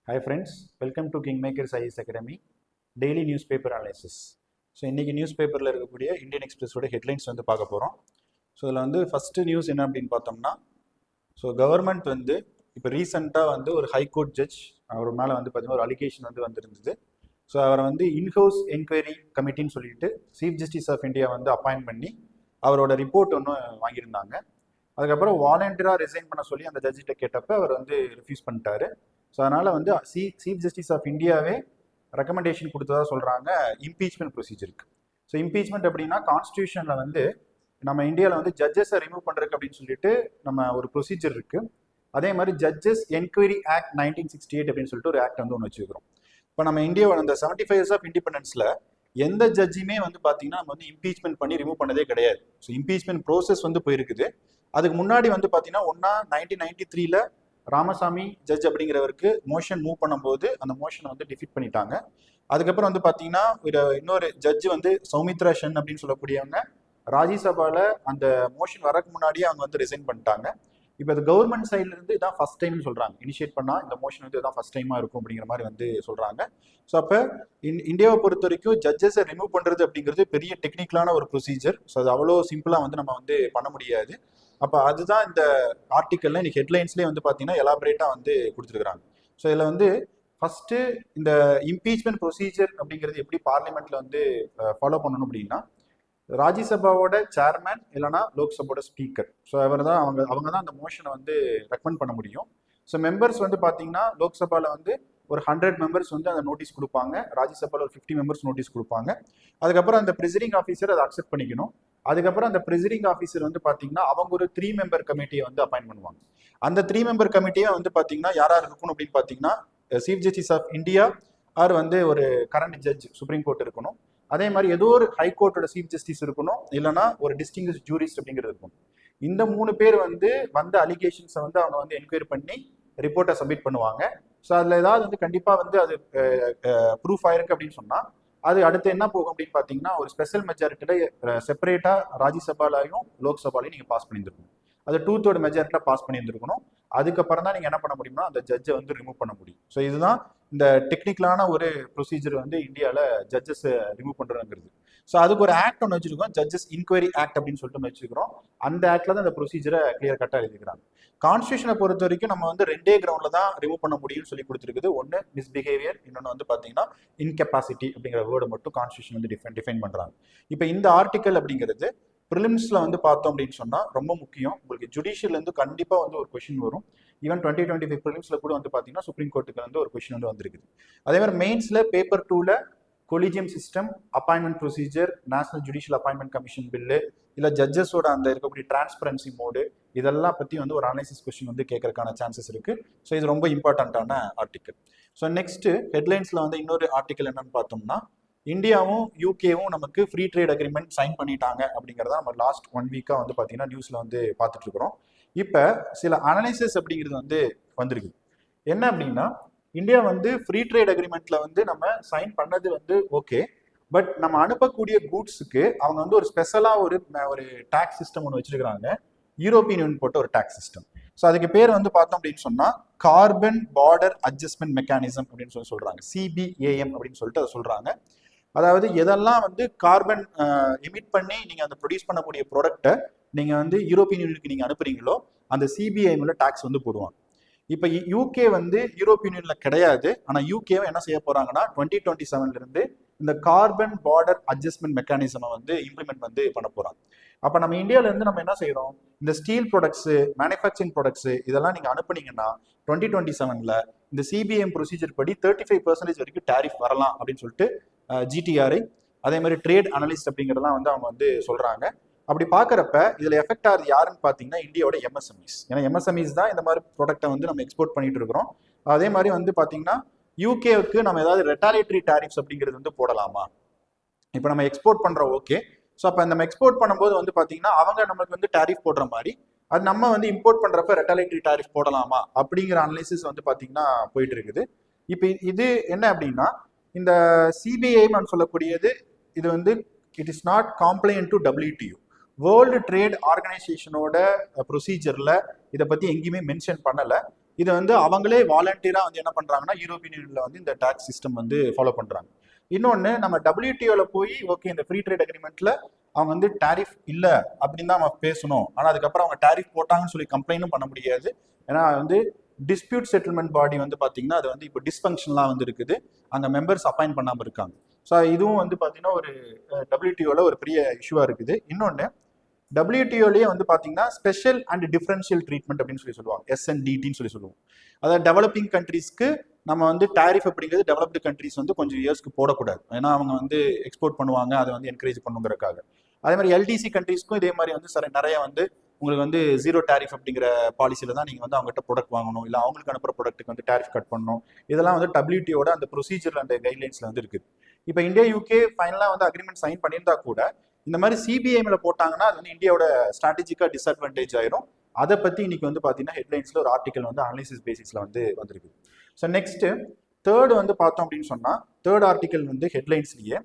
Hi friends, welcome to king makers IS academy daily news paper analysis. So இன்றைக்கி news பேப்பரில் இருக்கக்கூடிய Indian எக்ஸ்பிரஸோட headlines வந்து பார்க்க போகிறோம். ஸோ இதில் வந்து ஃபஸ்ட்டு நியூஸ் என்ன அப்படின்னு பார்த்தோம்னா, ஸோ கவர்மெண்ட் வந்து இப்போ ரீசெண்டாக வந்து ஒரு ஹைகோர்ட் ஜட்ஜ் அவர் மேலே வந்து பார்த்தீங்கன்னா ஒரு அலிகேஷன் வந்து வந்திருந்தது. ஸோ அவரை வந்து இன்ஹவுஸ் என்கொயரி கமிட்டின்னு சொல்லிட்டு சீஃப் ஜஸ்டிஸ் ஆஃப் இந்தியா வந்து அப்பாயின்ட் பண்ணி அவரோட ரிப்போர்ட் ஒன்று வாங்கியிருந்தாங்க. அதுக்கப்புறம் வாலண்டியராக ரிசைன் பண்ண சொல்லி அந்த ஜட்ஜிட்ட கேட்டப்போ அவர் வந்து ரிஃப்யூஸ் பண்ணிட்டாரு. ஸோ அதனால் வந்து சீஃப் ஜஸ்டிஸ் ஆஃப் இந்தியாவே ரெக்கமெண்டேஷன் கொடுத்ததா சொல்கிறாங்க இம்பீச்மெண்ட் ப்ரொசீஜருக்கு. ஸோ இம்பீச்மெண்ட் அப்படின்னா கான்ஸ்டியூஷனில் வந்து நம்ம இந்தியாவில் வந்து ஜட்ஜஸை ரிமூவ் பண்ணுறதுக்கு அப்படின்னு சொல்லிட்டு நம்ம ஒரு ப்ரொசீஜர் இருக்குது. அதே மாதிரி ஜட்ஜஸ் என்கொயரி ஆக்ட் 1968 அப்படின்னு சொல்லிட்டு ஒரு ஆக்ட் வந்து ஒன்று வச்சுக்கிறோம். இப்போ நம்ம இந்தியாவோட அந்த 75 இயர்ஸ் ஆஃப் இண்டிபெண்டன்ஸில் எந்த ஜட்ஜுமே வந்து பார்த்தீங்கன்னா நம்ம வந்து இம்பீச்மெண்ட் பண்ணி ரிமூவ் பண்ணதே கிடையாது. ஸோ இம்பீச்மெண்ட் ப்ரோசஸ் வந்து போயிருக்குது. அதுக்கு முன்னாடி வந்து பார்த்தீங்கன்னா 1993 ராமசாமி ஜட்ஜ் அப்படிங்கிறவருக்கு மோஷன் மூவ் பண்ணும்போது அந்த மோஷனை வந்து டிஃபீட் பண்ணிட்டாங்க. அதுக்கப்புறம் வந்து பார்த்தீங்கன்னா இன்னொரு ஜட்ஜ் வந்து சௌமித்ரா சென் அப்படின்னு சொல்லக்கூடியவங்க ராஜ்யசபாவில் அந்த மோஷன் வரக்கு முன்னாடியே அவங்க வந்து ரிசைன் பண்ணிட்டாங்க. இப்போ அது கவர்மெண்ட் சைட்ல இருந்து இதான் ஃபர்ஸ்ட் டைம்னு சொல்றாங்க. இனிஷியேட் பண்ணா இந்த மோஷன் வந்து இதான் ஃபர்ஸ்ட் டைமா இருக்கும் அப்படிங்கிற மாதிரி வந்து சொல்றாங்க. ஸோ அப்போ இந்தியாவை பொறுத்த வரைக்கும் ஜட்ஜஸை ரிமூவ் பண்றது அப்படிங்கிறது பெரிய டெக்னிக்கலான ஒரு ப்ரொசீஜர். ஸோ அது அவ்வளோ சிம்பிளா வந்து நம்ம வந்து பண்ண முடியாது. அப்போ அதுதான் இந்த ஆர்டிக்கல்ல இன்னைக்கு ஹெட்லைன்ஸ்லேயே வந்து பார்த்தீங்கன்னா எலாபரேட்டா வந்து கொடுத்துருக்காங்க. ஸோ இதில் வந்து ஃபர்ஸ்ட் இந்த இம்பீச்மெண்ட் ப்ரொசீஜர் அப்படிங்கிறது எப்படி பார்லிமெண்ட்ல வந்து ஃபாலோ பண்ணணும் அப்படின்னா, ராஜ்யசபாவோட சேர்மேன் இல்லைனா லோக்சபாவோட ஸ்பீக்கர், ஸோ அவர் தான் அவங்க தான் அந்த மோஷனை வந்து ரெக்கமெண்ட் பண்ண முடியும். ஸோ மெம்பர்ஸ் வந்து பார்த்தீங்கன்னா லோக்சபாவில் வந்து ஒரு 100 மெம்பர்ஸ் வந்து அந்த நோட்டீஸ் கொடுப்பாங்க, ராஜ்யசபாவில் ஒரு 50 மெம்பர்ஸ் நோட்டீஸ் கொடுப்பாங்க. அதுக்கப்புறம் அந்த ப்ரிசைடிங் ஆஃபீஸர் அதை அக்செப்ட் பண்ணிக்கணும். அதுக்கப்புறம் அந்த ப்ரிசைடிங் ஆஃபீஸர் வந்து பார்த்தீங்கன்னா அவங்க ஒரு 3 மெம்பர் கமிட்டியை வந்து அப்பாயின்ட் பண்ணுவாங்க. அந்த 3 மெம்பர் கமிட்டியை வந்து பார்த்தீங்கன்னா யாரா இருக்கணும் அப்படின்னு பார்த்தீங்கன்னா chief justice of India or வந்து ஒரு கரண்ட் ஜட்ஜ் சுப்ரீம் கோர்ட் இருக்கணும். அதே மாதிரி ஏதோ ஒரு ஹைகோர்ட்டோட சீஃப் ஜஸ்டிஸ் இருக்கணும், இல்லைனா ஒரு டிஸ்டிங்விஷ்ட் ஜூரிஸ்ட் அப்படிங்கிறது இருக்கும். இந்த 3 பேர் வந்து வந்த அலிகேஷன்ஸை வந்து அவங்க வந்து என்கொயரி பண்ணி ரிப்போர்ட்டை சப்மிட் பண்ணுவாங்க. ஸோ அதில் ஏதாவது வந்து கண்டிப்பாக வந்து அது ப்ரூஃப் ஆயிருக்கு அப்படின்னு சொன்னால் அது அடுத்து என்ன போகும் அப்படின்னு பார்த்தீங்கன்னா ஒரு ஸ்பெஷல் மெஜாரிட்டியில் செப்பரேட்டாக ராஜ்யசபாலையும் லோக்சபாலையும் நீங்கள் பாஸ் பண்ணியிருந்துருக்கணும். அது 2/3 மெஜாரிட்டியில் பாஸ் பண்ணியிருந்துருக்கணும். அதுக்கப்புறம் தான் நீங்கள் என்ன பண்ண முடியும்னா அந்த ஜட்ஜை வந்து ரிமூவ் பண்ண முடியும். ஸோ இதுதான் இந்த டெக்னிக்கலான ஒரு ப்ரொசீஜர் வந்து இந்தியாவில் ஜட்ஜஸ் ரிமூவ் பண்ணுறதுங்கிறது. ஸோ அதுக்கு ஒரு ஆக்ட் ஒன்று வச்சிருக்கோம், ஜட்ஜஸ் இன்கொயரி ஆக்ட் அப்படின்னு சொல்லிட்டு வச்சுக்கிறோம். அந்த ஆக்ட்ல தான் இந்த ப்ரொசீஜரை கிளியர் கட்டாக எழுதிக்கிறாங்க. கான்ஸ்டியூஷனை பொறுத்த வரைக்கும் நம்ம வந்து 2 கிரவுண்டில் தான் ரிமூவ் பண்ண முடியும்னு சொல்லி கொடுத்துருக்குது. ஒன்று மிஸ்பிஹேவியர், இன்னொன்று வந்து பார்த்தீங்கன்னா இன்கெப்பாசிட்டி அப்படிங்கிற வேர்டை மட்டும் கான்ஸ்டியூஷன் வந்து டிஃபைன் பண்ணுறாங்க. இப்போ இந்த ஆர்டிக்கல் அப்படிங்கிறது ப்ரிலிம்ஸ்ல வந்து பார்த்தோம் அப்படின்னு சொன்னால் ரொம்ப முக்கியம். உங்களுக்கு ஜுடிஷியல்லேருந்து கண்டிப்பாக வந்து ஒரு கொஸ்டின் வரும். ஈவன் 2025 ப்ரிலிம்ஸ்ல கூட வந்து பார்த்தீங்கன்னா சுப்ரீம் கோர்ட்டுக்கு வந்து ஒரு கொஸ்டின் வந்து வந்திருக்குது. அதே மாதிரி மெயின்ஸ்ல பேப்பர் 2ல collegium system, appointment procedure, national judicial appointment commission bill, இல்லை ஜட்ஜஸோட அந்த இருக்கக்கூடிய டிரான்ஸ்பரன்சி மோடு, இதெல்லாம் பற்றி வந்து ஒரு அனாலிசிஸ் கொஸ்டின் வந்து கேட்கறதுக்கான சான்சஸ் இருக்கு. ஸோ இது ரொம்ப இம்பார்ட்டண்ட்டான ஆர்டிக்கல். ஸோ நெக்ஸ்ட் ஹெட்லைன்ஸ்ல வந்து இன்னொரு ஆர்டிக்கல் என்னன்னு பார்த்தோம்னா, இந்தியாவும் யூகேவும் நமக்கு ஃப்ரீ ட்ரேட் அக்ரிமெண்ட் சைன் பண்ணிட்டாங்க அப்படிங்கிறத நம்ம லாஸ்ட் 1 வீக்காக வந்து பார்த்தீங்கன்னா நியூஸ்ல வந்து பார்த்துட்டு இருக்கிறோம். இப்போ சில அனலைசிஸ் அப்படிங்கிறது வந்து வந்திருக்கு. என்ன அப்படின்னா, இந்தியா வந்து ஃப்ரீ ட்ரேட் அக்ரிமெண்ட்ல வந்து நம்ம சைன் பண்ணது வந்து ஓகே, பட் நம்ம அனுப்பக்கூடிய கூட்ஸுக்கு அவங்க வந்து ஒரு ஸ்பெஷலாக ஒரு டாக்ஸ் சிஸ்டம் ஒன்று வச்சிருக்கிறாங்க, யூரோப்பியன் யூனியன் போட்ட ஒரு டாக்ஸ் சிஸ்டம். ஸோ அதுக்கு பேர் வந்து பார்த்தோம் அப்படின்னு சொன்னால் கார்பன் பார்டர் அட்ஜஸ்ட்மெண்ட் மெக்கானிசம் அப்படின்னு சொல்றாங்க, CBAM அப்படின்னு சொல்லிட்டு அதை சொல்றாங்க. அதாவது எதெல்லாம் வந்து கார்பன் எமிட் பண்ணி நீங்கள் அந்த ப்ரொடியூஸ் பண்ணக்கூடிய ப்ராடக்டை நீங்கள் வந்து யூரோப்பியன் யூனியனுக்கு நீங்கள் அனுப்புறீங்களோ அந்த CBAMல டாக்ஸ் வந்து போடுவாங்க. இப்போ யூகே வந்து யூரோப்பியன் யூனியன்ல கிடையாது. ஆனால் யூகேவை என்ன செய்ய போறாங்கன்னா 2027 இருந்து இந்த கார்பன் பார்டர் அட்ஜஸ்ட்மெண்ட் மெக்கானிசமை வந்து இம்ப்ளிமெண்ட் வந்து பண்ண போறாங்க. அப்போ நம்ம இந்தியாவில இருந்து நம்ம என்ன செய்யறோம், இந்த ஸ்டீல் ப்ராடக்ட்ஸ், மேனுஃபேக்சரிங் ப்ராடக்ட்ஸ் இதெல்லாம் நீங்க அனுப்புனீங்கன்னா 2027ல இந்த CBAM ப்ரொசீஜர் படி 35% வரைக்கும் டேரிஃப் வரலாம் அப்படின்னு சொல்லிட்டு GTRI அதே மாதிரி ட்ரேட் அனலிஸ்ட் அப்படிங்கிறதெல்லாம் வந்து அவங்க வந்து சொல்றாங்க. அப்படி பார்க்குறப்ப இதில் எஃபெக்ட் ஆகுது யாருன்னு பார்த்தீங்கன்னா இந்தியாவோட MSMEs. ஏன்னா MSMEs தான் இந்த மாதிரி ப்ராடக்ட்டை வந்து நம்ம எக்ஸ்போர்ட் பண்ணிட்டு இருக்கிறோம். அதே மாதிரி வந்து பார்த்தீங்கன்னா யூகேவுக்கு நம்ம ஏதாவது ரெட்டாலியேட்டரி டாரிஃப்ஸ் அப்படிங்கிறது வந்து போடலாமா? இப்போ நம்ம எக்ஸ்போர்ட் பண்ணுறோம் ஓகே. ஸோ அப்போ நம்ம எக்ஸ்போர்ட் பண்ணும்போது வந்து பார்த்தீங்கன்னா அவங்க நம்மளுக்கு வந்து டாரிஃப் போடுற மாதிரி அது நம்ம வந்து இம்போர்ட் பண்ணுறப்ப ரெட்டாலியேட்டரி டாரிஃப் போடலாமா அப்படிங்கிற அனலைசிஸ் வந்து பார்த்தீங்கன்னா போயிட்டு இருக்குது. இப்போ இது என்ன அப்படின்னா, இந்த CBAM சொல்லக்கூடியது இது வந்து it is not compliant to WTO, world trade ஆர்கனைசேஷனோட ப்ரொசீஜர்ல இதை பத்தி எங்கேயுமே மென்ஷன் பண்ணல. இது வந்து அவங்களே வாலண்டியரா வந்து என்ன பண்றாங்கன்னா யூரோப்பியன் யூனியன்ல வந்து இந்த டாக்ஸ் சிஸ்டம் வந்து ஃபாலோ பண்றாங்க. இன்னொன்னு நம்ம WTOல போய் ஓகே இந்த ஃப்ரீ ட்ரேட் அக்ரிமெண்ட்ல அவங்க வந்து டாரிஃப் இல்ல அப்படின்னு தான் அவங்க பேசணும். ஆனா அதுக்கப்புறம் அவங்க டாரிஃப் போட்டாங்கன்னு சொல்லி கம்ப்ளைண்டும் பண்ண முடியாது. ஏன்னா வந்து டிஸ்பியூட் செட்டில்மெண்ட் பாடி வந்து பாத்தீங்கன்னா அது வந்து இப்போ டிஸ்ஃபங்க்ஷன்லாம் வந்து இருக்குது, அங்க மெம்பர்ஸ் அப்பாயிண்ட் பண்ணாம இருக்காங்க. ஸோ இதுவும் வந்து பாத்தீங்கன்னா ஒரு WTOல ஒரு பெரிய இஷ்யூவா இருக்குது. இன்னொன்னு WTOலயே வந்து பாத்தீங்கன்னா ஸ்பெஷல் அண்ட் டிஃபரன்ஷியல் ட்ரீட்மெண்ட் அப்படின்னு சொல்லி சொல்லுவாங்க, SNDTன்னு சொல்லி சொல்லுவோம். அதாவது டெவலப்பிங் கண்ட்ரீஸ்க்கு நம்ம வந்து டாரிஃப் அப்படிங்கிறது டெவலப்டு கண்ட்ரீஸ் வந்து கொஞ்சம் இயர்ஸ்க்கு போடக்கூடாது, ஏன்னா அவங்க வந்து எக்ஸ்போர்ட் பண்ணுவாங்க, அதை வந்து என்கரேஜ் பண்ணுங்கிறதுக்காக. அதே மாதிரி LDC கண்ட்ரீஸ்க்கும் இதே மாதிரி வந்து நிறைய வந்து உங்களுக்கு வந்து ஜீரோ டாரிஃப் அப்படிங்கிற பாலிசியில தான் நீங்க வந்து அவங்ககிட்ட ப்ராடக்ட் வாங்கணும், இல்லை அவங்களுக்கு அனுப்புற ப்ராடக்ட்டுக்கு வந்து டாரிஃப் கட் பண்ணணும். இதெல்லாம் வந்து WTOட அந்த ப்ரொசீஜர் அந்த கைட்லைன்ஸ்ல வந்து இருக்குது. இப்போ இந்தியா UK ஃபைனலாக வந்து அக்ரிமெண்ட் சைன் பண்ணியிருந்தா கூட இந்த மாதிரி CBI மேல போட்டாங்கன்னா அது வந்து இந்தியாவோட ஸ்ட்ராட்டஜிக்கா டிஸ்அட்வான்டேஜ் ஆயிரும். அதை பத்தி இன்னைக்கு வந்து பாத்தீங்கன்னா ஹெட்லைன்ஸ்ல ஒரு ஆர்டிகல் வந்து அனாலிசிஸ் பேசிஸ்ல வந்து வந்திருக்கு. ஸோ நெக்ஸ்ட் தேர்ட் வந்து பார்த்தோம் அப்படின்னு சொன்னா தேர்ட் ஆர்டிகல் வந்து ஹெட்லைன்ஸ்லயே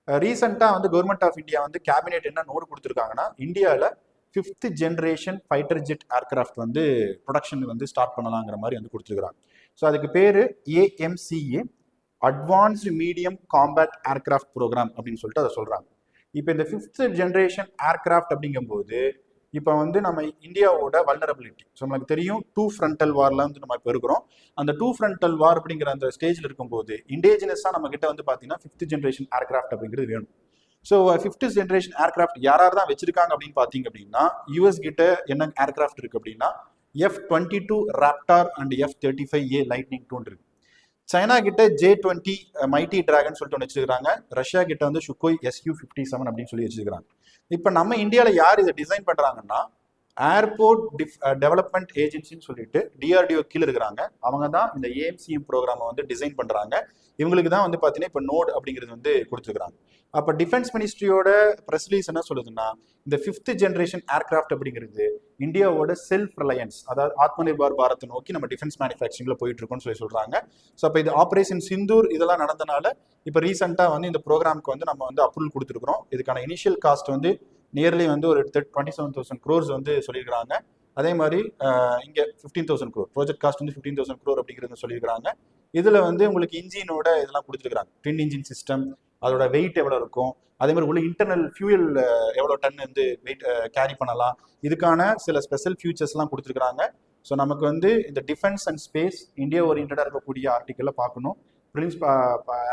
ரீசெண்டா வந்து கவர்மெண்ட் ஆஃப் இந்தியா வந்து கேபினெட் என்ன நோடு கொடுத்துருக்காங்கன்னா இந்தியாவில் 5th generation fighter jet aircraft வந்து ப்ரொடக்ஷன் வந்து ஸ்டார்ட் பண்ணலாங்கிற மாதிரி வந்து கொடுத்துருக்காங்க. ஸோ அதுக்கு பேரு AMCA, advanced medium combat aircraft programme அப்படின்னு சொல்லிட்டு அதை சொல்றாங்க. இப்போ இந்த 5th ஜென்ரேஷன் ஏர்கிராஃப்ட் அப்படிங்கும்போது இப்போ வந்து நம்ம இந்தியாவோட வல்னரபிலிட்டி, ஸோ நமக்கு தெரியும் 2 frontal வார்ல வந்து நம்ம இப்போ இருக்கிறோம். அந்த 2 frontal வார் அப்படிங்கிற அந்த ஸ்டேஜில் இருக்கும்போது இண்டேஜினஸாக நம்ம கிட்ட வந்து பார்த்தீங்கன்னா 5th ஜென்ரேஷன் ஏர்கிராஃப்ட் அப்படிங்கிறது வேணும். ஸோ 5th ஜென்ரேஷன் ஏர்கிராஃப்ட் யாரார் தான் வச்சிருக்காங்க அப்படின்னு பார்த்தீங்க அப்படின்னா US கிட்ட என்ன ஏர்கிராஃப்ட் இருக்கு அப்படின்னா F-22 Raptor and F-35A lightning 2 இருக்கு. சைனா கிட்ட J-20 மைட்டி டிராகன் சொல்லிட்டு ஒன்று வச்சிருக்காங்க. ரஷ்யா கிட்ட வந்து சுக்கோய் Su-57 அப்படின்னு சொல்லி வச்சிருக்காங்க. இப்போ நம்ம இந்தியாவில் யார் இதை டிசைன் பண்றாங்கன்னா ஏர்போர்ட் டெவலப்மெண்ட் ஏஜென்சின்னு சொல்லிட்டு DRDO கீழே இருக்கிறாங்க. அவங்க தான் இந்த AMCM ப்ரோக்ராமை வந்து டிசைன் பண்றாங்க. இவங்களுக்கு தான் வந்து பார்த்தீங்கன்னா இப்போ நோட் அப்படிங்கிறது வந்து கொடுத்துருக்காங்க. அப்போ டிஃபென்ஸ் மினிஸ்ட்ரியோட ப்ரெஸ் ரிலீஸ் என்ன சொல்லுதுன்னா இந்த 5th ஜென்ரேஷன் ஏர்கிராஃப்ட் அப்படிங்கிறது இந்தியாவோட செல்ஃப் ரிலையன்ஸ், அதாவது ஆத்ம நிர்பார் பாரத்தை நோக்கி நம்ம டிஃபென்ஸ் மேனுஃபேக்சரிங்ல போயிட்டு இருக்கோம்னு சொல்லி சொல்றாங்க. ஸோ அப்போ இது ஆப்ரேஷன் சிந்தூர் இதெல்லாம் நடந்தனால இப்போ ரீசெண்டாக வந்து இந்த ப்ரோக்ராமுக்கு வந்து நம்ம வந்து அப்ரூவல் கொடுத்துருக்குறோம். இதுக்கான இனிஷியல் காஸ்ட் வந்து நியர்லி வந்து ஒரு 27,000 crores வந்து சொல்லியிருக்காங்க. அதே மாதிரி இங்கே 15,000 crore ப்ராஜெக்ட் காஸ்ட் வந்து 15,000 crore அப்படிங்கிறது சொல்லியிருக்காங்க. இதுல வந்து உங்களுக்கு இன்ஜினோட இதெல்லாம் கொடுத்துருக்காங்க, ட்வின் இன்ஜின் சிஸ்டம், அதோட வெயிட் எவ்வளோ இருக்கும், அதே மாதிரி உள்ள இன்டர்னல் ஃபியூயல் எவ்வளோ டன் வந்து வெயிட் கேரி பண்ணலாம், இதுக்கான சில ஸ்பெஷல் ஃபியூச்சர்ஸ்லாம் கொடுத்துருக்காங்க. ஸோ நமக்கு வந்து இந்த டிஃபென்ஸ் அண்ட் ஸ்பேஸ் இந்தியா ஓரியன்டாக இருக்கக்கூடிய ஆர்டிக்கலில் பார்க்கணும், ப்ரிலிம்ஸ்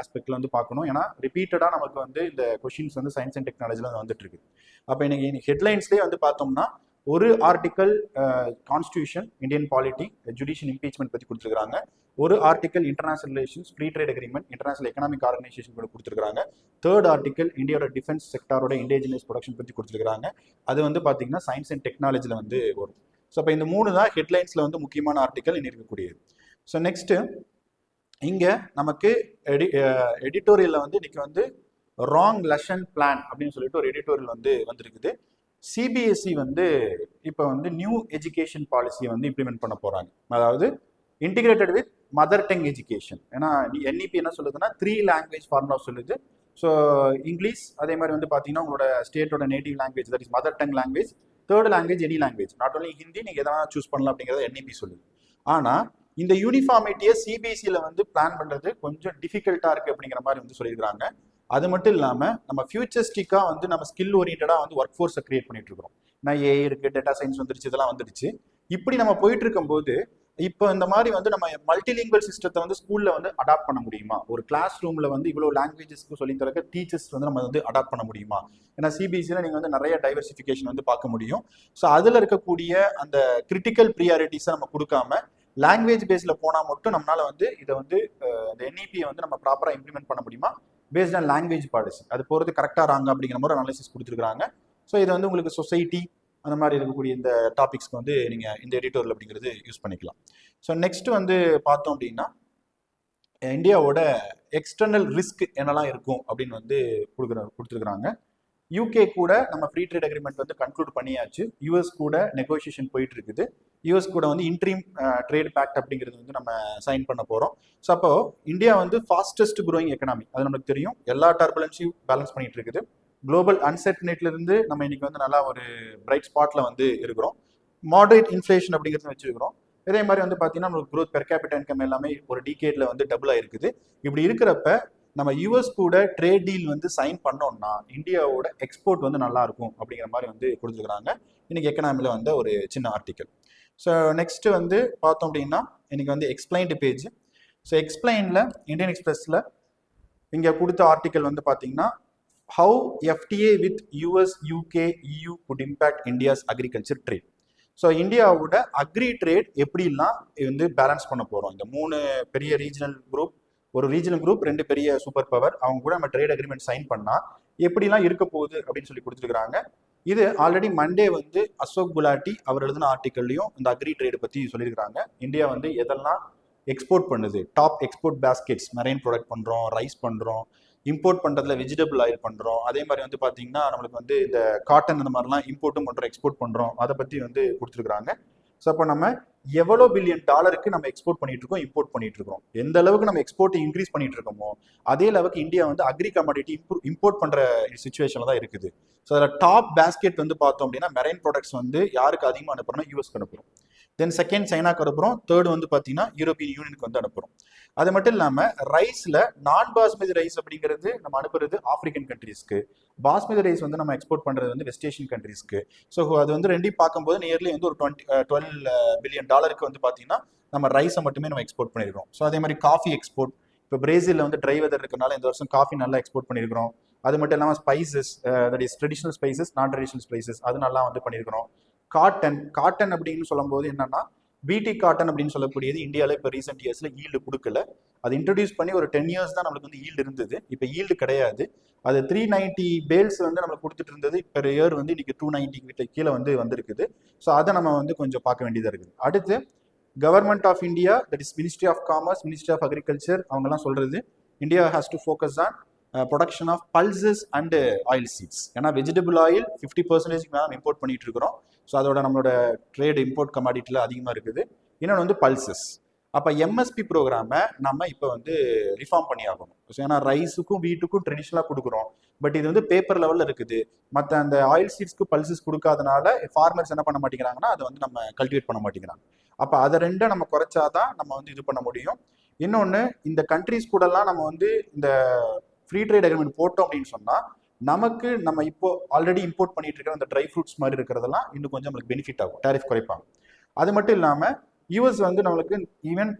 ஆஸ்பெக்ட்ல வந்து பார்க்கணும். ஏன்னா ரிப்பீட்டடாக நமக்கு வந்து இந்த கொஷின்ஸ் வந்து சயின்ஸ் அண்ட் டெக்னாலஜியில் வந்துட்டு இருக்கு. அப்போ இன்னைக்கு ஹெட்லைன்ஸ்லேயே வந்து பார்த்தோம்னா ஒரு article constitution, Indian polity, judicial impeachment பற்றி கொடுத்துருக்காங்க. ஒரு article international relations, free trade agreement, international economic organisation கொடுத்துருக்காங்க. தேர்ட் ஆர்டிக்கல் இந்தியாவோட டிஃபென்ஸ் செக்டாரோட இண்டிஜினஸ் ப்ரொடக்ஷன் பற்றி கொடுத்துருக்காங்க. அது வந்து பார்த்தீங்கன்னா சயின்ஸ் அண்ட் டெக்னாலஜியில் வந்து வரும். ஸோ அப்போ இந்த 3 தான் ஹெட்லைன்ஸில் வந்து முக்கியமான ஆர்டிக்கல் இன்னும் இருக்கக்கூடியது. ஸோ நெக்ஸ்ட்டு இங்கே நமக்கு எடிட்டோரியலில் வந்து இன்னைக்கு வந்து ராங் லெசன் பிளான் அப்படின்னு சொல்லிட்டு ஒரு எடிட்டோரியல் வந்து வந்திருக்குது. CBSE வந்து இப்போ வந்து நியூ எஜுகேஷன் பாலிசியை வந்து இம்ப்ளிமெண்ட் பண்ண போகிறாங்க. அதாவது integrated with mother tongue education. ஏன்னா NEP என்ன சொல்லுதுன்னா 3 லாங்குவேஜ் ஃபார்முலா சொல்லுது. ஸோ இங்கிலீஷ், அதே மாதிரி வந்து பார்த்தீங்கன்னா உங்களோட ஸ்டேட்டோட native language, that is mother tongue language, third language any language, not only Hindi, நீங்கள் எதனா சூஸ் பண்ணலாம் அப்படிங்கிறத NEP சொல்லுது. ஆனால் இந்த யூனிஃபார்மிட்டியை CBSEல வந்து பிளான் பண்ணுறது கொஞ்சம் டிஃபிகல்ட்டாக இருக்குது அப்படிங்கிற மாதிரி வந்து சொல்லியிருக்காங்க. அது மட்டும் இல்லாமல் நம்ம ஃபியூச்சரிஸ்டிக்காக வந்து நம்ம ஸ்கில் ஓரியன்டாக வந்து ஒர்க் ஃபோர்ஸை கிரியேட் பண்ணிட்டு இருக்கிறோம். நான் AI இருக்குது, டேட்டா சயின்ஸ் வந்துருச்சு, இதெல்லாம் வந்துடுச்சு. இப்படி நம்ம போயிட்டு இருக்கும்போது இப்போ இந்த மாதிரி வந்து நம்ம மல்டிலிங்குவல் சிஸ்டத்தை வந்து ஸ்கூலில் வந்து அடாப்ட் பண்ண முடியுமா? ஒரு கிளாஸ் ரூமில் வந்து இவ்வளோ லாங்குவேஜஸ்க்கு சொல்லி தரக்க டீச்சர்ஸ் வந்து நம்ம வந்து அடாப்ட் பண்ண முடியுமா? ஏன்னா CBSEல நீங்கள் வந்து நிறைய டைவர்சிஃபிகேஷன் வந்து பார்க்க முடியும். ஸோ அதில் இருக்கக்கூடிய அந்த கிரிட்டிக்கல் ப்ரியாரிட்டிஸை நம்ம கொடுக்காம லாங்குவேஜ் பேஸில் போனால் மட்டும் நம்மளால வந்து இதை வந்து இந்த NEP வந்து நம்ம ப்ராப்பராக இம்ப்ளிமெண்ட் பண்ண முடியுமா பேஸ்ட் ஆன் லாங்குவேஜ் பாலிசி, அது போகிறது கரெக்டாக ராங்க அப்படிங்கிற மாதிரி அனாலிசிஸ் கொடுத்துருக்காங்க. ஸோ இது வந்து உங்களுக்கு சொசைட்டி அந்த மாதிரி இருக்கக்கூடிய இந்த டாபிக்ஸ்க்கு வந்து நீங்கள் இந்த எடிட்டோரியல் அப்படிங்கிறது யூஸ் பண்ணிக்கலாம். ஸோ நெக்ஸ்ட் வந்து பார்த்தோம் அப்படின்னா இந்தியாவோட எக்ஸ்டர்னல் ரிஸ்க் என்னெல்லாம் இருக்கும் அப்படின்னு வந்து கொடுத்துருக்குறாங்க. UK கூட நம்ம ஃப்ரீ ட்ரேட் அக்ரிமெண்ட் வந்து கன்க்ளூட் பண்ணியாச்சு. US கூட நெகோசியேஷன் போயிட்டு இருக்குது. US கூட வந்து இன்ட்ரீம் ட்ரேட் பேக்ட் அப்படிங்கிறது வந்து நம்ம சைன் பண்ண போகிறோம். ஸோ அப்போ இந்தியா வந்து ஃபாஸ்டஸ்ட் க்ரோயிங் எக்கனாமி, அது நமக்கு தெரியும். எல்லா டர்புலன்ஸையும் பேலன்ஸ் பண்ணிட்டு இருக்குது. குளோபல் அன்சர்டனிட்டிலிருந்து நம்ம இன்னைக்கு வந்து நல்லா ஒரு பிரைட் ஸ்பாட்ல வந்து இருக்கிறோம். மாடரேட் இன்ஃப்ளேஷன் அப்படிங்கிறது வச்சிருக்கிறோம். இதே மாதிரி வந்து பார்த்தீங்கன்னா நம்மளுக்கு growth per capita income எல்லாமே ஒரு டிகேட்ல வந்து டபுள் ஆயிருக்குது. இப்படி இருக்கிறப்ப நம்ம யூஎஸ் கூட ட்ரேட் டீல் வந்து சைன் பண்ணோம்னா இந்தியாவோட எக்ஸ்போர்ட் வந்து நல்லா இருக்கும் அப்படிங்கிற மாதிரி வந்து கொடுத்துருக்குறாங்க. இன்னைக்கு எக்கனாமியில் வந்த ஒரு சின்ன ஆர்டிக்கல். ஸோ நெக்ஸ்ட் வந்து பார்த்தோம் அப்படின்னா இன்னைக்கு வந்து எக்ஸ்பிளைன்டு பேஜ். ஸோ எக்ஸ்பிளைனில் இந்தியன் எக்ஸ்பிரஸில் இங்கே கொடுத்த ஆர்டிக்கல் வந்து பார்த்தீங்கன்னா how FDA with US UK EU good impact India's agriculture trade. So இந்தியாவோட அக்ரி ட்ரேட் எப்படிலாம் வந்து பேலன்ஸ் பண்ண போகிறோம். இந்த 3 பெரிய ரீஜனல் குரூப், ஒரு ரீஜனல் குரூப், 2 பெரிய சூப்பர் பவர், அவங்க கூட நம்ம ட்ரேட் அக்ரிமெண்ட் சைன் பண்ணால் எப்படிலாம் இருக்க போகுது அப்படின்னு சொல்லி கொடுத்துருக்காங்க. இது ஆல்ரெடி மண்டே வந்து அசோக் குலாட்டி அவர் எழுதின ஆர்டிக்கல்லையும் இந்த அக்ரி ட்ரேடு பற்றி சொல்லியிருக்கிறாங்க. இந்தியா வந்து எதெல்லாம் எக்ஸ்போர்ட் பண்ணுது, top export baskets, marine product பண்ணுறோம், ரைஸ் பண்ணுறோம், இம்போர்ட் பண்ணுறதுல வெஜிடபிள் ஆயில் பண்ணுறோம், அதே மாதிரி வந்து பார்த்தீங்கன்னா நம்மளுக்கு வந்து இந்த காட்டன் இந்த மாதிரிலாம் இம்போர்ட்டும் பண்ணுறோம், எக்ஸ்போர்ட் பண்ணுறோம், அதை பற்றி வந்து கொடுத்துருக்குறாங்க. ஸோ அப்போ நம்ம எவ்வளோ பில்லியன் டாலருக்கு நம்ம எக்ஸ்போர்ட் பண்ணிட்டு இருக்கோம், இம்போர்ட் பண்ணிட்டு இருக்கோம், எந்த அளவுக்கு நம்ம எக்ஸ்போர்ட் இன்க்ரீஸ் பண்ணிட்டு இருக்கோமோ அதே அளவுக்கு இந்தியா வந்து அக்ரி கமாடிட்டி இம்போர்ட் பண்ற சுச்சுவேஷன்ல தான் இருக்குது. ஸோ அதில் டாப் பேஸ்கெட் வந்து பார்த்தோம் அப்படின்னா மெரைன் ப்ராடக்ட்ஸ் வந்து யாருக்கு அதிகமாக அனுப்புறோம்னா யூஎஸ்க்கு அனுப்புறோம். தென் செகண்ட் சைனாக்கு அனுப்புறோம். தேர்ட் வந்து பார்த்தீங்கன்னா யூரோப்பியன் யூனியனுக்கு வந்து அனுப்புறோம். அது மட்டும் இல்லாமல் ரைஸ்ல நான் பாஸ்மதி ரைஸ் அப்படிங்கிறது நம்ம அனுப்புறது ஆப்பிரிக்கன் கண்ட்ரீஸ்க்கு, பாஸ்மதி ரைஸ் வந்து நம்ம எக்ஸ்போர்ட் பண்றது வந்து வெஸ்ட் ஏஷியன் கண்ட்ரீஸ்க்கு. ஸோ அது வந்து ரெண்டையும் பார்க்கும்போது நியர்லி வந்து ஒரு 12 பில்லியன் டாலருக்கு வந்து பார்த்தீங்கன்னா நம்ம ரைஸை மட்டுமே நம்ம எக்ஸ்போர்ட் பண்ணியிருக்கோம். ஸோ அதே மாதிரி காஃபி எக்ஸ்போர்ட், இப்போ பிரேசிலில் வந்து ட்ரை வெதர் இருக்கனால இந்த வருஷம் காஃபி நல்லா எக்ஸ்போர்ட் பண்ணியிருக்கிறோம். அது மட்டும் இல்லாமல் spices, that is traditional spices, நான் ட்ரெடிஷனல் ஸ்பைசஸ், அது நல்லா வந்து பண்ணியிருக்கிறோம். காட்டன் அப்படின்னு சொல்லும்போது என்னன்னா பிடி காட்டன் அப்படின்னு சொல்லக்கூடியது இந்தியாவில் இப்போ ரீசெண்ட் இயர்ஸ்ல ஈல்டு கொடுக்கல. அது இன்ட்ரடியூஸ் பண்ணி ஒரு 10 இயர்ஸ் தான் நம்மளுக்கு வந்து ஈல்டு இருந்தது. இப்போ ஈல்டு கிடையாது. அது 390 பேல்ஸ் வந்து நம்மளுக்கு கொடுத்துட்டு இருந்தது. பெர் இயர் வந்து இன்னைக்கு 290 கீழே வந்து வந்திருக்குது. ஸோ அதை நம்ம வந்து கொஞ்சம் பார்க்க வேண்டியதாக இருக்குது. அடுத்து government of India, that is ministry of commerce, ministry of agriculture, அவங்கெல்லாம் சொல்றது India has to focus on production of pulses and oil seeds. ஏன்னா வெஜிடபிள் ஆயில் 50% மேலே இம்போர்ட் பண்ணிட்டு இருக்கிறோம். ஸோ அதோட நம்மளோட ட்ரேட் இம்போர்ட் கமாடிட்டியில் அதிகமாக இருக்குது. இன்னொன்று வந்து பல்சஸ். அப்போ எம்எஸ்பி ப்ரோக்ராமை நம்ம இப்போ வந்து ரிஃபார்ம் பண்ணி ஆகணும். ஸோ ஏன்னா ரைஸுக்கும் வீட்டுக்கும் ட்ரெடிஷ்னலாக கொடுக்குறோம், பட் இது வந்து பேப்பர் லெவலில் இருக்குது. மற்ற அந்த ஆயில் சீட்ஸ்க்கு பல்சஸ் கொடுக்காதனால ஃபார்மர்ஸ் என்ன பண்ண மாட்டேங்கிறாங்கன்னா அதை வந்து நம்ம கல்டிவேட் பண்ண மாட்டேங்கிறாங்க. அப்போ அதை ரெண்டை நம்ம குறைச்சாதான் நம்ம வந்து இது பண்ண முடியும். இன்னொன்று, இந்த கண்ட்ரிஸ் கூடலாம் நம்ம வந்து இந்த ஃப்ரீ ட்ரேட் அக்ரிமெண்ட் போட்டோம் அப்படின்னு சொன்னால் நமக்கு நம்ம இப்போ ஆல்ரெடி இம்போர்ட் பண்ணிட்டு இருக்கிற அந்த ட்ரை ஃப்ரூட்ஸ் மாதிரி இருக்கிறதெல்லாம் இன்னும் கொஞ்சம் நம்மளுக்கு பெனிஃபிட் ஆகும், டேரிஃப் குறைப்பாங்க. அது மட்டும் இல்லாமல் யூஎஸ் வந்து நம்மளுக்கு even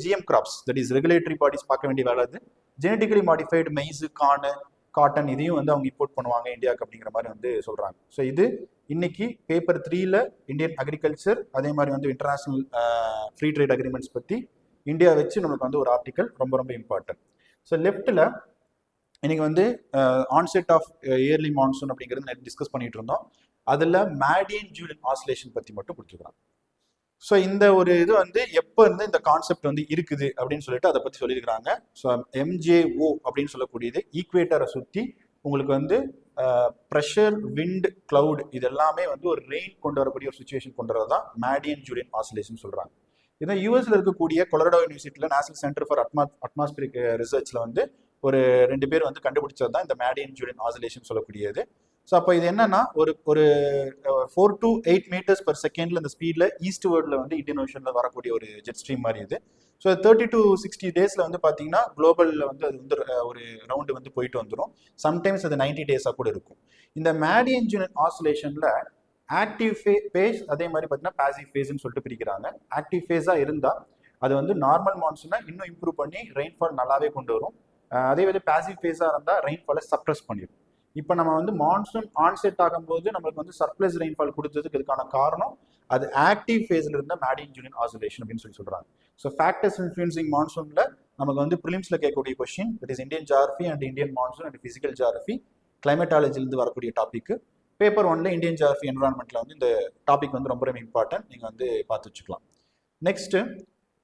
GM crops, that is regulatory bodies பார்க்க வேண்டிய வேலை. அது ஜெனட்டிக்கலி மாடிஃபைடு மெய்ஸ், காட்டன் இதையும் வந்து அவங்க இம்போர்ட் பண்ணுவாங்க இந்தியாவுக்கு அப்படிங்கிற மாதிரி வந்து சொல்றாங்க. ஸோ இது இன்னைக்கு பேப்பர் 3ல இந்தியன் அக்ரிகல்ச்சர், அதே மாதிரி வந்து இன்டர்நேஷனல் ஃப்ரீ ட்ரேட் அக்ரிமெண்ட்ஸ் பற்றி இந்தியா வச்சு நம்மளுக்கு வந்து ஒரு ஆர்டிக்கல் ரொம்ப ரொம்ப இம்பார்ட்டன்ட். ஸோ லெஃப்டில் இன்னைக்கு வந்து ஆன்செட் ஆஃப் இயர்லி மான்சூன் அப்படிங்கிறது டிஸ்கஸ் பண்ணிட்டு இருந்தோம். அதில் மேடியன் ஜூலியன் ஆசிலேஷன் பற்றி மட்டும் கொடுத்துருக்காங்க. ஸோ இந்த ஒரு இது வந்து எப்போ இருந்து இந்த கான்செப்ட் வந்து இருக்குது அப்படின்னு சொல்லிட்டு அதை பற்றி சொல்லியிருக்கிறாங்க. ஸோ எம்ஜேஓ அப்படின்னு சொல்லக்கூடியது ஈக்குவேட்டரை சுற்றி உங்களுக்கு வந்து ப்ரெஷர், விண்ட், கிளவுட் இது எல்லாமே வந்து ஒரு ரெயின் கொண்டு வரக்கூடிய ஒரு சுச்சுவேஷன் கொண்டு வரது தான் மேடியன் ஜூலியன் ஆசிலேஷன் சொல்கிறாங்க. இதான் யூஎஸ்ல இருக்கக்கூடிய கொலராடோ யூனிவர்சிட்டியில் நேஷனல் சென்டர் ஃபார் அட்மாஸ்பியரிக் ரிசர்ச்ல வந்து ஒரு 2 பேர் வந்து கண்டுபிடிச்சது தான் இந்த மேடியன் ஜூலியன் ஆசிலேஷன் சொல்லக்கூடியது. ஸோ அப்போ இது என்னன்னா ஒரு 4 to 8 meters per secondல இந்த ஸ்பீட்ல ஈஸ்ட் வேர்ட்ல வந்து இந்தியன் ஓஷன்ல வரக்கூடிய ஒரு ஜெட் ஸ்ட்ரீம் மாதிரி இது. ஸோ 30 to 60 daysல வந்து பார்த்தீங்கன்னா குளோபல்ல வந்து அது வந்து ஒரு ரவுண்டு வந்து போயிட்டு வந்துடும். சம்டைம்ஸ் அது 90 days கூட இருக்கும். இந்த மேடியன் ஜூலியன் ஆசிலேஷன்ல ஆக்டிவ் ஃபேஸ், அதே மாதிரி பார்த்தீங்கன்னா பாசிவ் ஃபேஸ்ன்னு சொல்லிட்டு பிரிக்கிறாங்க. ஆக்டிவ் ஃபேஸாக இருந்தால் அது வந்து நார்மல் மான்சூனை இன்னும் இம்ப்ரூவ் பண்ணி ரெயின்ஃபால் நல்லாவே கொண்டு வரும். அதே வந்து பாசிவ் ஃபேஸாக இருந்தால் ரெயின்ஃபாலை சப்ரஸ் பண்ணிடும். இப்போ நம்ம வந்து மான்சூன் ஆன்செட் ஆகும்போது நம்மளுக்கு வந்து சர்ப்ளஸ் ரெயின்ஃபால் கொடுத்ததுக்கு இதுக்கான காரணம் அது ஆக்டிவ் ஃபேஸ்ல இருந்த மேடியன் ஜூலியன் ஆசிலேஷன் அப்படின்னு சொல்றாங்க. ஸோ ஃபேக்டர்ஸ் இன்ஃப்ளூயன்சிங் மான்சூன்ல நமக்கு வந்து ப்ரிலிம்ஸ்ல கேட்கக்கூடிய question, that is Indian geography and Indian monsoon and physical geography, கிளைமேட்டாலஜிலிருந்து வரக்கூடிய டாபிக். பேப்பர் 1ல இந்தியன் ஜியாகிரபி என்வரான்மெண்ட்ல வந்து இந்த டாபிக் வந்து ரொம்ப ரொம்ப இம்பார்ட்டன்ட், நீங்க வந்து பார்த்து வச்சுக்கலாம். நெக்ஸ்ட்,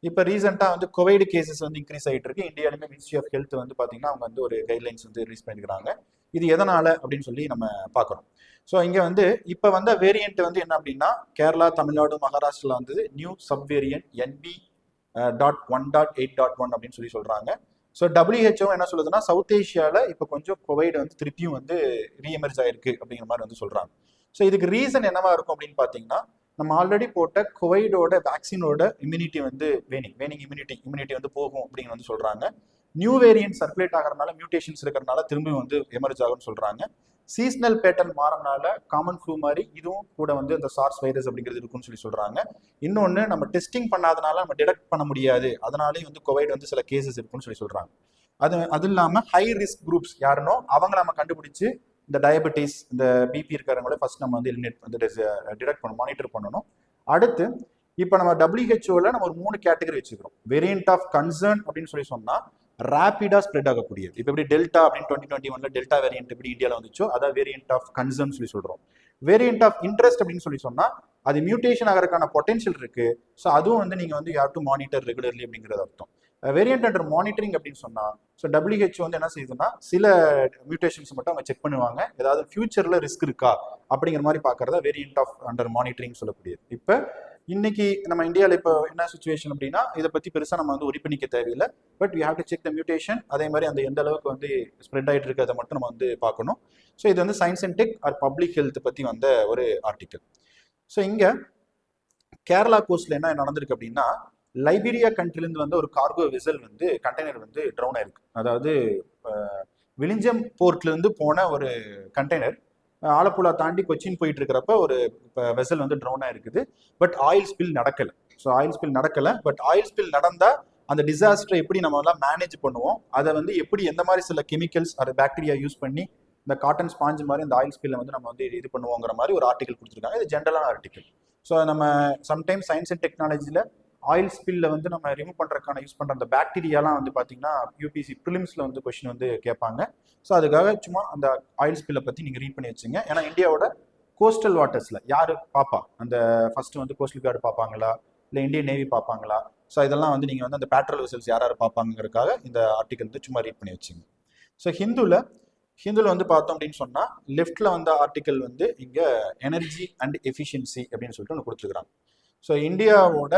இப்போ ரீசெண்டாக வந்து கோவிட் கேசஸ் வந்து இன்க்ரீஸ் ஆகிட்டு இருக்கு. இந்தியாவிலுமே மினிஸ்ட்ரி ஆஃப் ஹெல்த் வந்து பார்த்தீங்கன்னா அவங்க வந்து ஒரு கைட்லைன்ஸ் வந்து ரிலீஸ் பண்ணியிருக்காங்க. இது எதனால அப்படின்னு சொல்லி நம்ம பார்க்குறோம். ஸோ இங்கே வந்து இப்போ வந்த வேரியன்ட் வந்து என்ன அப்படின்னா கேரளா, தமிழ்நாடு, மகாராஷ்டிராவில் வந்து நியூ சப் வேரியன்ட் NB.1.8.1 அப்படின்னு சொல்லி சொல்றாங்க. ஸோ WHO என்ன சொல்லுதுன்னா சவுத் ஏஷியாவில் இப்போ கொஞ்சம் கோவிட் வந்து திருப்பியும் வந்து ரீஎமர்ஜ் ஆயிருக்கு அப்படிங்கிற மாதிரி வந்து சொல்றாங்க. ஸோ இதுக்கு ரீசன் என்னவா இருக்கும் அப்படின்னு பார்த்தீங்கன்னா நம்ம ஆல்ரெடி போட்ட கோவிடோட வேக்சினோட இம்யூனிட்டி வந்து வேனிங் இம்யூனிட்டி வந்து போகும் அப்படின்னு வந்து சொல்றாங்க. நியூ வேரியன்ட் சர்க்குலேட் ஆகிறதுனால மியூட்டேஷன்ஸ் இருக்கிறதுனால திரும்பி வந்து எமர்ஜ் ஆகும்னு சொல்றாங்க. சீசனல் பேட்டர்ன் மாறனால காமன் ஃப்ளூ மாதிரி இதுவும் கூட வந்து இந்த சார்ஸ் வைரஸ் அப்படிங்கிறது இருக்குன்னு சொல்றாங்க. இன்னொன்று நம்ம டெஸ்டிங் பண்ணாதனால நம்ம டிடெக்ட் பண்ண முடியாது, அதனாலேயும் வந்து கோவிட் வந்து சில கேசஸ் இருக்குன்னு சொல்றாங்க. அது இல்லாமல் ஹை ரிஸ்க் குரூப்ஸ் யாருனோ அவங்க நம்ம கண்டுபிடிச்சு இந்த டயபெட்டிஸ் இந்த பிபி இருக்கிறவங்கள ஃபர்ஸ்ட் நம்ம வந்து எலிமினேட் வந்து டிடெக்ட் பண்ணணும், மானிட்டர் பண்ணணும். அடுத்து இப்போ நம்ம WHO நம்ம ஒரு 3 கேட்டகரி வச்சுக்கிறோம். வேரியன்ட் ஆஃப் கன்சர்ன் அப்படின்னு சொன்னா ரேபிடா ஸ்ப்ரெட் ஆகக்கூடியது. இப்போ எப்படி டெல்டா அப்படின்னு 2021 டெல்டா வேரியன்ட் எப்படி இந்தியாவில் வந்துச்சோ அதான் வேரியன்ட் ஆஃப் கன்சர்ன் சொல்றோம். வேரியன்ட் ஆஃப் இன்ட்ரெஸ்ட் அப்படின்னு சொன்னா அது மியூட்டேஷன் ஆகிறதுக்கான பொட்டன்ஷியல் இருக்கு. ஸோ அதுவும் வந்து நீங்க வந்து you have to monitor regularly அப்படிங்கிறது அர்த்தம். வேரியன்ட் அண்டர் மானிட்டரிங் அப்படின்னு சொன்னா ஸோ WHO வந்து என்ன செய்யுதுன்னா சில மியூட்டேஷன்ஸ் மட்டும் அவங்க செக் பண்ணுவாங்க, ஏதாவது ஃபியூச்சர்ல ரிஸ்க் இருக்கா அப்படிங்கிற மாதிரி பாக்குறதா வேரியன்ட் ஆஃப் அண்டர் மானிட்டரிங் சொல்லக்கூடியது. இப்போ இன்னைக்கு நம்ம இந்தியாவில் இப்போ என்ன சுச்சுவேஷன் அப்படின்னா இதை பத்தி பெருசா நம்ம வந்து உரிப்பணிக்க தேவையில்லை. But we have to check the mutation. அதே மாதிரி அந்த எந்த அளவுக்கு வந்து ஸ்ப்ரெட் ஆகிட்டு இருக்கிறத மட்டும் நம்ம வந்து பார்க்கணும். ஸோ இது வந்து science and tech or public health பத்தி வந்த ஒரு ஆர்டிக்கல். ஸோ இங்க கேரளா கோஸ்ட்ல என்ன நடந்திருக்கு அப்படின்னா லைபீரியா கண்ட்ரிலேருந்து வந்து ஒரு கார்கோ வெசல் வந்து கண்டெய்னர் வந்து ட்ரவுன் ஆயிருக்கு. அதாவது விலிஞ்சம் போர்ட்ல இருந்து போன ஒரு கண்டெய்னர் ஆலப்புழா தாண்டி கொச்சின் போயிட்டு இருக்கிறப்ப ஒரு வெசல் வந்து ட்ரவுன் ஆயிருக்குது. பட் ஆயில் ஸ்பில் நடக்கல. ஸோ ஆயில் ஸ்பில் நடக்கல. பட் ஆயில் ஸ்பில் நடந்தா அந்த டிசாஸ்டரை எப்படி நம்ம எல்லாம் மேனேஜ் பண்ணுவோம், அதை வந்து எப்படி எந்த மாதிரி சில கெமிக்கல்ஸ் அது பாக்டீரியா யூஸ் பண்ணி இந்த காட்டன் ஸ்பாஞ்ச் மாதிரி இந்த ஆயில் ஸ்பில்ல வந்து நம்ம வந்து இது பண்ணுவோங்கிற மாதிரி ஒரு ஆர்டிகல் கொடுத்துருக்காங்க. இது ஜென்ரலான ஆர்டிகல். ஸோ நம்ம சம்டைம்ஸ் சயின்ஸ் அண்ட் டெக்னாலஜியில் ஆயில் ஸ்பில்ல வந்து நம்ம ரிமூவ் பண்றதுக்கான யூஸ் பண்ற அந்த பாக்டீரியாலாம் வந்து பாத்தீங்கன்னா யூபிசி ப்ரிலிம்ஸ்ல வந்து கொஸ்டின் வந்து கேட்பாங்க. ஸோ அதுக்காக சும்மா அந்த ஆயில் ஸ்பில்லை பத்தி நீங்க ரீட் பண்ணி வச்சுங்க. ஏன்னா இந்தியாவோட கோஸ்டல் வாட்டர்ஸ்ல யாரு பாப்பா, அந்த ஃபர்ஸ்ட் வந்து கோஸ்டல் கார்டு பார்ப்பாங்களா இல்லை இந்தியன் நேவி பார்ப்பாங்களா, ஸோ இதெல்லாம் வந்து நீங்க வந்து அந்த பேட்ரோல் வெசல்ஸ் யார் யார் பார்ப்பாங்கிறதுக்காக இந்த ஆர்டிகல் வந்து சும்மா ரீட் பண்ணி வச்சுங்க. ஸோ ஹிந்துல வந்து பார்த்தோம் அப்படின்னு சொன்னா லெஃப்ட்ல வந்த ஆர்டிகல் வந்து இங்க எனர்ஜி அண்ட் எஃபிஷியன்சி அப்படின்னு சொல்லிட்டு ஒன்று கொடுத்துருக்காங்க. ஸோ இந்தியாவோட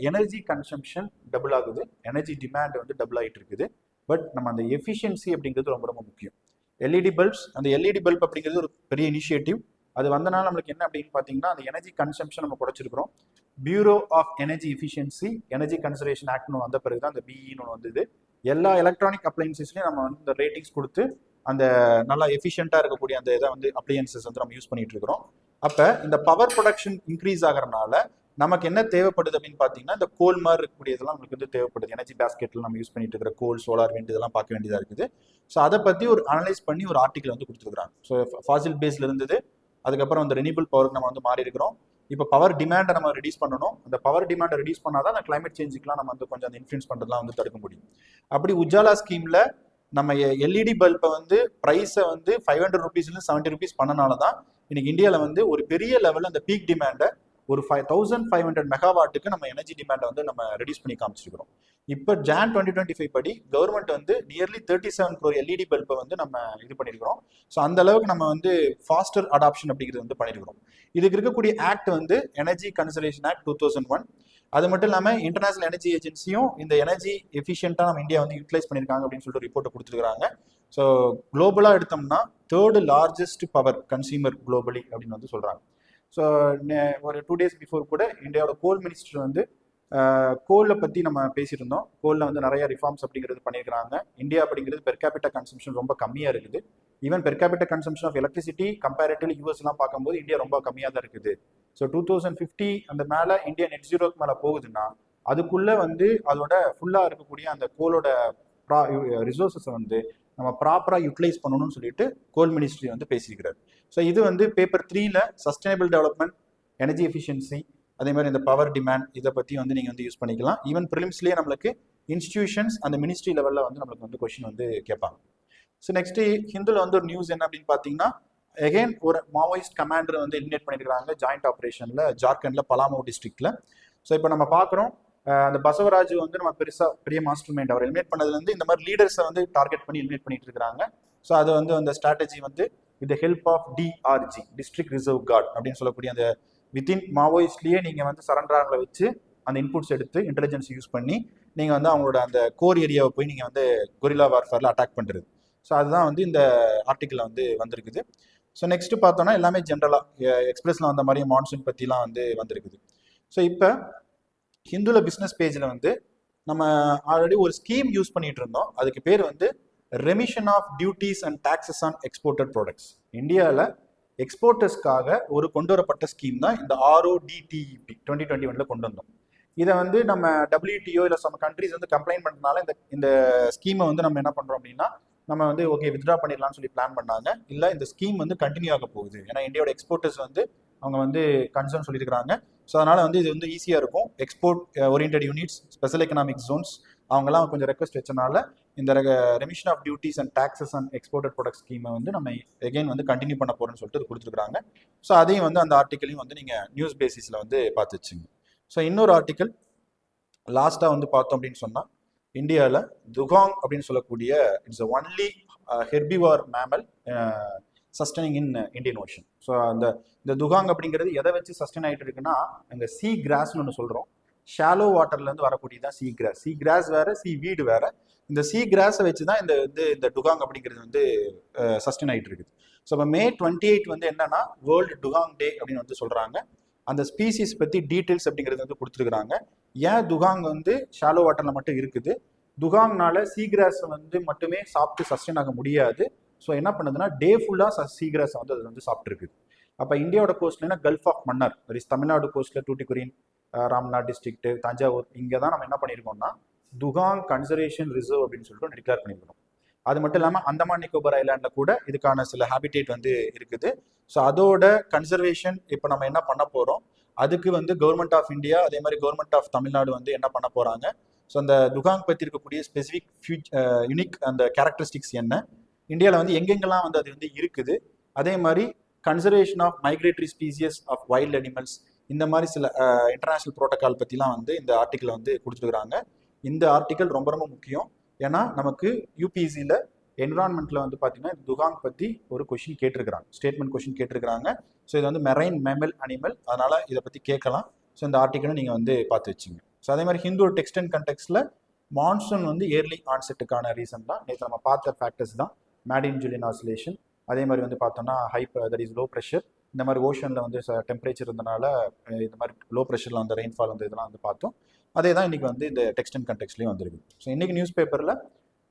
எனர்ஜி கன்சம்ஷன் டபுள் ஆகுது, எனர்ஜி டிமாண்ட் வந்து டபுள் ஆகிட்டு இருக்குது. பட் நம்ம அந்த எஃபிஷியன்சி அப்படிங்கிறது ரொம்ப ரொம்ப முக்கியம். எல்இடி பல்ப்ஸ், அந்த எல்இடி பல்ப் அப்படிங்கிறது ஒரு பெரிய இனிஷியேட்டிவ். அது வந்தனால நம்மளுக்கு என்ன அப்படின்னு பார்த்தீங்கன்னா அந்த எனர்ஜி கன்சம்ஷன் நம்ம குறைச்சிருக்கிறோம். Bureau of energy efficiency energy conservation ஆக்ட்னு வந்த பிறகு தான் அந்த பிஇன்னு வந்தது. எல்லா எலக்ட்ரானிக் அப்ளையன்சஸ்லையும் நம்ம வந்து இந்த ரேட்டிங்ஸ் கொடுத்து அந்த நல்லா எஃபிஷியண்டாக இருக்கக்கூடிய அந்த இதை வந்து அப்ளையன்சஸ் வந்து நம்ம யூஸ் பண்ணிட்டு இருக்கிறோம். அப்போ இந்த பவர் ப்ரொடக்ஷன் இன்க்ரீஸ் ஆகிறதுனால நமக்கு என்ன தேவைப்படுது அப்படின்னு பார்த்தீங்கன்னா இந்த கோல் மாதிரி இருக்கக்கூடியதெல்லாம் நமக்கு வந்து தேவைப்படுது. எனர்ஜி பேஸ்கெட்ல நம்ம யூஸ் பண்ணிட்டு இருக்கிற கோல், சோலார், விண்ட் இதெல்லாம் பார்க்க வேண்டியதாக இருக்குது. ஸோ அதை பற்றி ஒரு அனலைஸ் பண்ணி ஒரு ஆர்டிகல் வந்து கொடுத்துருக்காங்க. ஸோ ஃபாசில் பேஸ்ல இருந்தது, அதுக்கப்புறம் அந்த ரெனியூபிள் பவருக்கு நம்ம வந்து மாறி இருக்கிறோம். இப்போ பவர் டிமாண்டை நம்ம ரெடியூஸ் பண்ணணும். அந்த பவர் டிமாண்டை ரெடியூஸ் பண்ணாதான் அந்த கிளைமேட் சேஞ்சுக்குலாம் நம்ம வந்து கொஞ்சம் அந்த இன்ஃப்ளூயன்ஸ் பண்ணுறதுலாம் வந்து தடுக்க முடியும். அப்படி உஜாலா ஸ்கீம்ல நம்ம எல்இடி பல்பை வந்து ப்ரைஸை வந்து 500 ரூபீஸ்லேருந்து 70 ரூபீஸ் பண்ணனால தான் இன்னைக்கு இந்தியாவில் வந்து ஒரு பெரிய லெவலில் அந்த பீக் டிமாண்டை ஒரு 5500 மெகாவாட்டுக்கு நம்ம எனர்ஜி டிமாண்டை வந்து நம்ம ரெடியூஸ் பண்ணி காமிச்சிருக்கிறோம். இப்போ ஜான் 2025 படி கவர்மெண்ட் வந்து நியர்லி 37 crore எல்இடி பல்பை வந்து நம்ம இது பண்ணியிருக்கிறோம். ஸோ அந்த அளவுக்கு நம்ம வந்து ஃபாஸ்டர் அடாப்ஷன் அப்படிங்கிறது வந்து பண்ணியிருக்கிறோம். இதுக்கு இருக்கக்கூடிய ஆக்ட் வந்து எனர்ஜி கன்சர்வேஷன் ஆக்ட் 2001. அது மட்டும் இல்லாமல் இன்டர்நேஷனல் எனர்ஜி ஏஜென்சியும் இந்த எனர்ஜி எஃபிஷியண்டாக நம்ம இந்தியா வந்து யூட்டிலைஸ் பண்ணியிருக்காங்க அப்படின்னு சொல்லிட்டு ரிப்போர்ட்டை கொடுத்துருக்காங்க. ஸோ குளோபலாக எடுத்தோம்னா 3rd largest power consumer globally அப்படின்னு வந்து சொல்கிறாங்க. ஸோ ஒரு 2 days பிஃபோர் கூட இந்தியாவோட கோல் மினிஸ்டர் வந்து கோலை பற்றி நம்ம பேசியிருந்தோம். கோலில் வந்து நிறைய ரிஃபார்ம்ஸ் அப்படிங்கிறது பண்ணியிருக்கிறாங்க. இந்தியா அப்படிங்கிறது பெர் கேபிட்டா கன்சம்ஷன் ரொம்ப கம்மியாக இருக்குது. Even per capita consumption of electricity comparatively யூஎஸ்லாம் பார்க்கும்போது இந்தியா ரொம்ப கம்மியாக தான் இருக்குது. ஸோ 2050 அந்த மேலே இந்தியா நெட் ஜீரோக்கு மேலே போகுதுன்னா அதுக்குள்ளே வந்து அதோட ஃபுல்லாக இருக்கக்கூடிய அந்த கோலோட ரிசோர்ஸஸை வந்து நம்ம ப்ராப்பராக யூட்டிலைஸ் பண்ணணும்னு சொல்லிட்டு கோல் மினிஸ்ட்ரி வந்து பேசியிருக்கிறார். ஸோ இது வந்து பேப்பர் 3ல சஸ்டைனபிள் டெவலப்மெண்ட், எனர்ஜி எஃபிஷியன்சி, அதே மாதிரி இந்த பவர் டிமாண்ட் இதை பற்றி வந்து நீங்கள் வந்து யூஸ் பண்ணிக்கலாம். ஈவன் ப்ரிலிம்ஸ்லேயே நம்மளுக்கு இன்ஸ்டிடியூஷன்ஸ் அந்த மினிஸ்ட்ரி லெவலில் வந்து நம்மளுக்கு வந்து கொஸ்டின் வந்து கேட்பாங்க. ஸோ நெக்ஸ்ட் ஹிந்துல வந்து ஒரு நியூஸ் என்ன அப்படின்னு பார்த்தீங்கன்னா அகெயின் ஒரு மாவோயிஸ்ட் கமாண்டர் வந்து எலிமினேட் பண்ணியிருக்காங்க ஜாயிண்ட் ஆப்ரேஷனில் ஜார்க்கண்ட்ல பலாமோ டிஸ்ட்ரிக்ட்ல. ஸோ இப்போ நம்ம பார்க்குறோம் அந்த பசவராஜ் வந்து நம்ம பெரிய மாஸ்டர் மைண்ட் அவர் எலிமினேட் பண்ணதுலேருந்து இந்த மாதிரி லீடர்ஸை வந்து டார்கெட் பண்ணி எலிமினேட் பண்ணிட்டு இருக்காங்க. ஸோ அது வந்து அந்த ஸ்ட்ராட்டஜி வந்து with help of DRG district reserve guard அப்படின்னு சொல்லக்கூடிய அந்த வித்தின் மாவோயிஸ்ட்லேயே நீங்கள் வந்து சரண்டராங்களை வச்சு அந்த இன்புட்ஸ் எடுத்து இன்டெலிஜென்ஸ் யூஸ் பண்ணி நீங்கள் வந்து அவங்களோட அந்த கோர் ஏரியாவை போய் நீங்கள் வந்து கொரில்லா வார்ஃபேரில் அட்டாக் பண்ணுறது. ஸோ அதுதான் வந்து இந்த ஆர்டிக்கிளில் வந்து வந்திருக்குது. ஸோ நெக்ஸ்ட் பார்த்தோம்னா எல்லாமே ஜென்ரலாக எக்ஸ்பிரஸில் வந்த மாதிரி மான்சூன் பற்றிலாம் வந்திருக்குது. ஸோ இப்போ ஹிந்துல பிஸ்னஸ் பேஜில் நம்ம ஆல்ரெடி ஒரு ஸ்கீம் யூஸ் பண்ணிட்டு இருந்தோம். அதுக்கு பேர் remission of duties and taxes on exported products. இந்தியாவில் எக்ஸ்போர்ட்டர்ஸ்க்காக ஒரு கொண்டு வரப்பட்ட ஸ்கீம் தான் இந்த RODTEP 2021 கொண்டு வந்தோம். இதை நம்ம WTO இல்லை சம் கண்ட்ரிஸ் கம்ப்ளைண்ட் பண்ணுறதுனால இந்த ஸ்கீமை நம்ம என்ன பண்ணுறோம் அப்படின்னா நம்ம ஓகே வித்ட்ரா பண்ணிடலாம்னு சொல்லி பிளான் பண்ணாங்க. இல்லை இந்த ஸ்கீம் கண்டினியூ ஆக போகுது, ஏன்னா இந்தியாவோட எக்ஸ்போர்ட்டர்ஸ் அவங்க கன்சர்ன் சொல்லியிருக்கிறாங்க. ஸோ அதனால இது ஈஸியாக இருக்கும். Export oriented units, special economic zones அவங்கெல்லாம் கொஞ்சம் ரெக்வஸ்ட் வச்சனால இந்த remission of duties and taxes and exported product ஸ்கீமை நம்ம எகைன் கண்டினியூ பண்ண போகிறோம்னு சொல்லிட்டு கொடுத்துருக்காங்க. ஸோ அதையும் அந்த ஆர்டிக்கலையும் நீங்கள் நியூஸ் பேசிஸில் பார்த்து வச்சுங்க. ஸோ இன்னொரு ஆர்டிக்கல் லாஸ்ட்டாக பார்த்தோம் அப்படின்னு சொன்னால் இந்தியாவில் துகாங் அப்படின்னு சொல்லக்கூடிய it's only herbivore mammal sustaining in Indian ocean. So இந்த துகாங் அப்படிங்கிறது எதை வச்சு சஸ்டைன் ஆகிட்டு இருக்குன்னா அங்கே சீ கிராஸ்னு ஒன்று சொல்கிறோம். ஷாலோ வாட்டர்லேருந்து வரக்கூடியதான் சீ கிராஸ். சீ கிராஸ் வேறு, சீ வீடு வேறு. இந்த சீ கிராஸை வச்சு தான் இந்த டுகாங் அப்படிங்கிறது சஸ்டைன் ஆகிட்டு இருக்குது. ஸோ இப்போ May 28 என்னன்னா வேர்ல்டு டுகாங் டே அப்படின்னு சொல்கிறாங்க. அந்த ஸ்பீசிஸ் பற்றி டீட்டெயில்ஸ் அப்படிங்கிறது கொடுத்துருக்குறாங்க. ஏன் துகாங் ஷாலோ வாட்டரில் மட்டும் இருக்குது, துகாங்னால சீகிராஸ் மட்டுமே சாப்பிட்டு சஸ்டைன் ஆக முடியாது. ஸோ என்ன பண்ணுதுன்னா டே ஃபுல்லாக சீகிராஸ் அது சாப்பிட்ருக்குது. அப்போ இந்தியாவோட கோஸ்ட்லன்னா கல்ஃப் ஆஃப் மன்னார், தமிழ்நாடு கோஸ்ட்டில் டூட்டிக்குரின், ராம்நாத் டிஸ்ட்ரிக்ட், தஞ்சாவூர், இங்கே தான் நம்ம என்ன பண்ணியிருக்கோம்னா துகாங் கன்சர்வேஷன் ரிசர்வ் அப்படின்னு சொல்லிட்டு டிக்ளேர் பண்ணியிருக்கோம். அது மட்டும் இல்லாமல் அந்தமான் நிக்கோபார் ஐலாண்டில் கூட இதுக்கான சில ஹேபிடேட் இருக்குது. ஸோ அதோட கன்சர்வேஷன் இப்போ நம்ம என்ன பண்ண போகிறோம், அதுக்கு கவர்மெண்ட் ஆஃப் இந்தியா அதே மாதிரி கவர்மெண்ட் ஆஃப் தமிழ்நாடு என்ன பண்ண போகிறாங்க. ஸோ அந்த துகாங் பற்றி இருக்கக்கூடிய ஸ்பெசிஃபிக் யூனிக் அந்த கேரக்டரிஸ்டிக்ஸ் என்ன, இந்தியாவில் எங்கெங்கெல்லாம் அது இருக்குது, அதே மாதிரி conservation of migratory species of wild animals, இந்த மாதிரி சில இன்டர்நேஷ்னல் ப்ரோட்டோகால் பற்றிலாம் இந்த ஆர்டிக்கல் கொடுத்துருக்குறாங்க. இந்த ஆர்டிக்கல் ரொம்ப ரொம்ப முக்கியம். ஏன்னா நமக்கு யூபிஎஸ்சியில் என்விரான்மெண்ட்டில் பார்த்தீங்கன்னா துகாங் பற்றி ஒரு கொஷின் கேட்டிருக்கிறாங்க, ஸ்டேட்மெண்ட் கொஷின் கேட்டிருக்கிறாங்க. ஸோ இது மெரைன் மேமல் அனிமல், அதனால் இதை பற்றி கேட்கலாம். ஸோ இந்த ஆர்டிக்கலை நீங்கள் பார்த்து வச்சுங்க. ஸோ அதே மாதிரி ஹிந்து டெக்ஸ்ட் அண்ட் கண்டெக்ஸ்டில் மான்சூன் இயர்லி ஆன்செட்டுக்கான ரீசன் தான் நேற்று நம்ம பார்த்த ஃபேக்டர்ஸ் தான். மேடின் ஜூலியன் ஆசிலேஷன், அதே மாதிரி பார்த்தோம்னா தட் இஸ் லோ ப்ரெஷர். இந்த மாதிரி ஓஷனில் டெம்பரேச்சர் இருந்தனால இந்த மாதிரி லோ ப்ரெஷரில் ரெயின்ஃபால் இதெல்லாம் பார்த்தோம். அதே தான் இன்றைக்கி இந்த டெக்ஸ்ட் அண்ட் கண்டெக்ஸ்ட்லேயும் வந்துருக்குது. ஸோ இன்றைக்கி நியூஸ் பேப்பரில்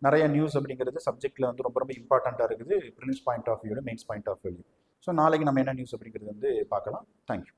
நிறைய நியூஸ் அப்படிங்கிறது சப்ஜெக்டில் ரொம்ப ரொம்ப இம்பார்ட்டண்ட்டாக இருக்குது, prelims point of view, mains point of view. So நாளைக்கு நம்ம என்ன நியூஸ் அப்படிங்கிறது பார்க்கலாம். தேங்க்யூ.